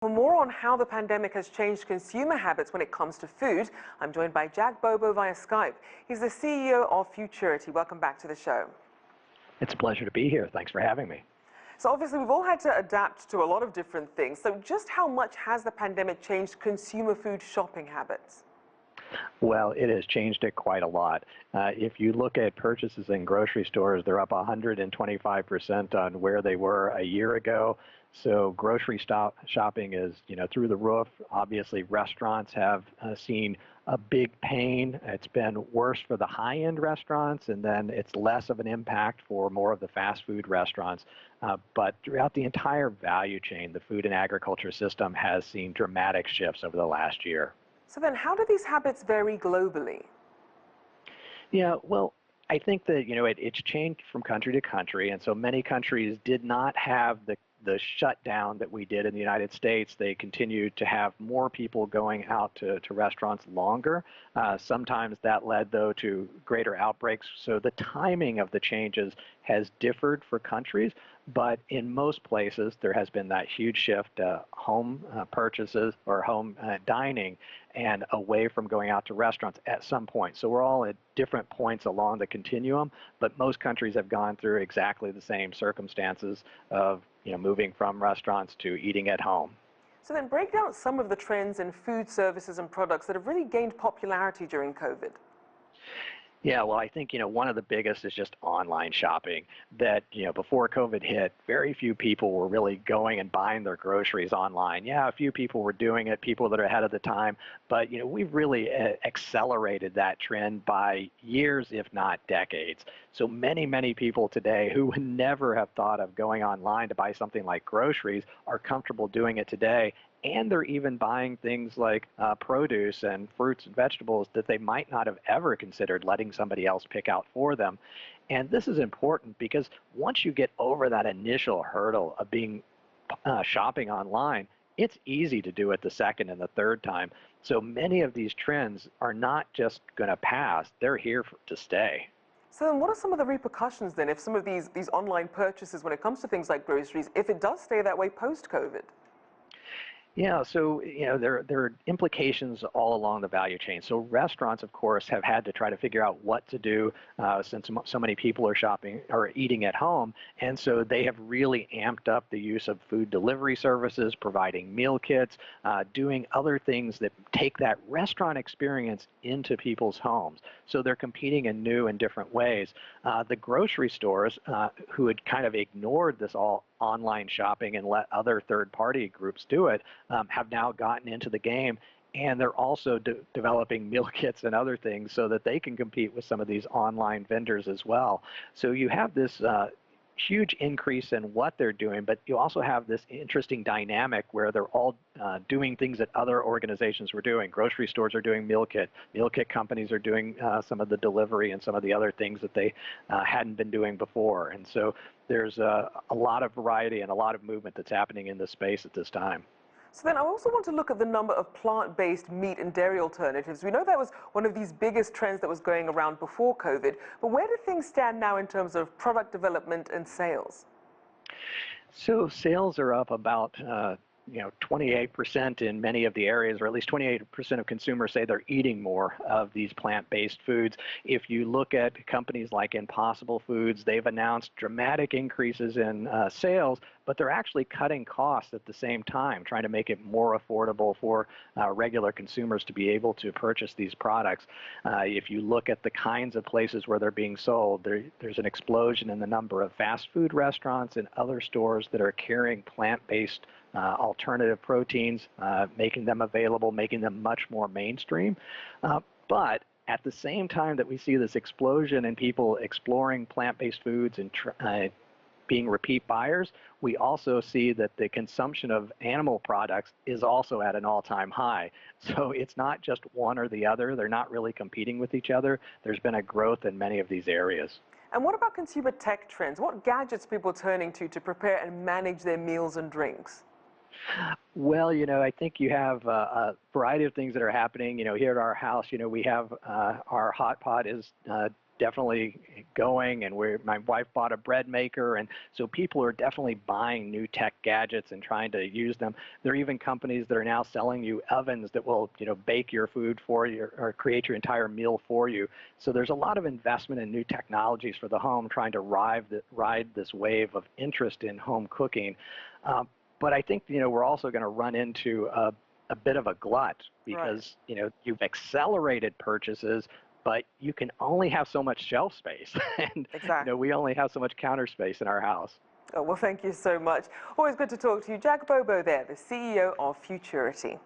For more on how the pandemic has changed consumer habits when it comes to food, I'm joined by Jack Bobo via Skype. He's the CEO of Futurity. Welcome back to the show. It's a pleasure to be here. Thanks for having me. So obviously we've all had to adapt to a lot of different things. So just how much has the pandemic changed consumer food shopping habits? Well, it has changed it quite a lot. If you look at purchases in grocery stores, they're up 125% on where they were a year ago. So grocery shopping is, through the roof. Obviously, restaurants have seen a big pain. It's been worse for the high-end restaurants, and then it's less of an impact for more of the fast food restaurants. But throughout the entire value chain, the food and agriculture system has seen dramatic shifts over the last year. So then how do these habits vary globally? Yeah, well, I think that, it's changed from country to country, and so many countries did not have the shutdown that we did in the United States. They continued to have more people going out to restaurants longer. Sometimes that led, though, to greater outbreaks. So the timing of the changes has differed for countries, but in most places there has been that huge shift to home purchases or home dining and away from going out to restaurants at some point. So we're all at different points along the continuum, but most countries have gone through exactly the same circumstances of moving from restaurants to eating at home. So then break down some of the trends in food services and products that have really gained popularity during COVID. Yeah, well, I think, one of the biggest is just online shopping. That, before COVID hit, very few people were really going and buying their groceries online. Yeah, a few people were doing it, people that are ahead of the time, but, we've really accelerated that trend by years, if not decades. So many people today who would never have thought of going online to buy something like groceries are comfortable doing it today. And they're even buying things like produce and fruits and vegetables that they might not have ever considered letting somebody else pick out for them. And this is important because once you get over that initial hurdle of being shopping online, it's easy to do it the second and the third time. So many of these trends are not just going to pass, they're here to stay. So then what are some of the repercussions then if some of these online purchases, when it comes to things like groceries, if it does stay that way post-COVID? Yeah, so there are implications all along the value chain. So restaurants, of course, have had to try to figure out what to do since so many people are shopping or eating at home, and so they have really amped up the use of food delivery services, providing meal kits, doing other things that take that restaurant experience into people's homes. So they're competing in new and different ways. The grocery stores, who had kind of ignored this all online shopping and let other third-party groups do it, have now gotten into the game, and they're also developing meal kits and other things so that they can compete with some of these online vendors as well. So you have this huge increase in what they're doing, but you also have this interesting dynamic where they're all doing things that other organizations were doing. Grocery stores are doing meal kit companies are doing some of the delivery and some of the other things that they hadn't been doing before. And so there's a lot of variety and a lot of movement that's happening in this space at this time. So then I also want to look at the number of plant-based meat and dairy alternatives. We know that was one of these biggest trends that was going around before COVID, but where do things stand now in terms of product development and sales? So sales are up about 28% in many of the areas, or at least 28% of consumers say they're eating more of these plant-based foods. If you look at companies like Impossible Foods, they've announced dramatic increases in sales, but they're actually cutting costs at the same time, trying to make it more affordable for regular consumers to be able to purchase these products. If you look at the kinds of places where they're being sold, there's an explosion in the number of fast food restaurants and other stores that are carrying plant-based alternative proteins, making them available, making them much more mainstream. But at the same time that we see this explosion in people exploring plant-based foods and being repeat buyers, we also see that the consumption of animal products is also at an all-time high. So it's not just one or the other. They're not really competing with each other. There's been a growth in many of these areas. And what about consumer tech trends? What gadgets are people turning to prepare and manage their meals and drinks? Well, I think you have a variety of things that are happening. Here at our house, we have our hot pot is definitely going, and my wife bought a bread maker, and so people are definitely buying new tech gadgets and trying to use them. There are even companies that are now selling you ovens that will, bake your food for you or create your entire meal for you. So there's a lot of investment in new technologies for the home, trying to ride this wave of interest in home cooking. But I think, we're also going to run into a bit of a glut Right. because, you've accelerated purchases, but you can only have so much shelf space. And, Exactly. we only have so much counter space in our house. Oh, well, thank you so much. Always good to talk to you. Jack Bobo there, the CEO of Futurity.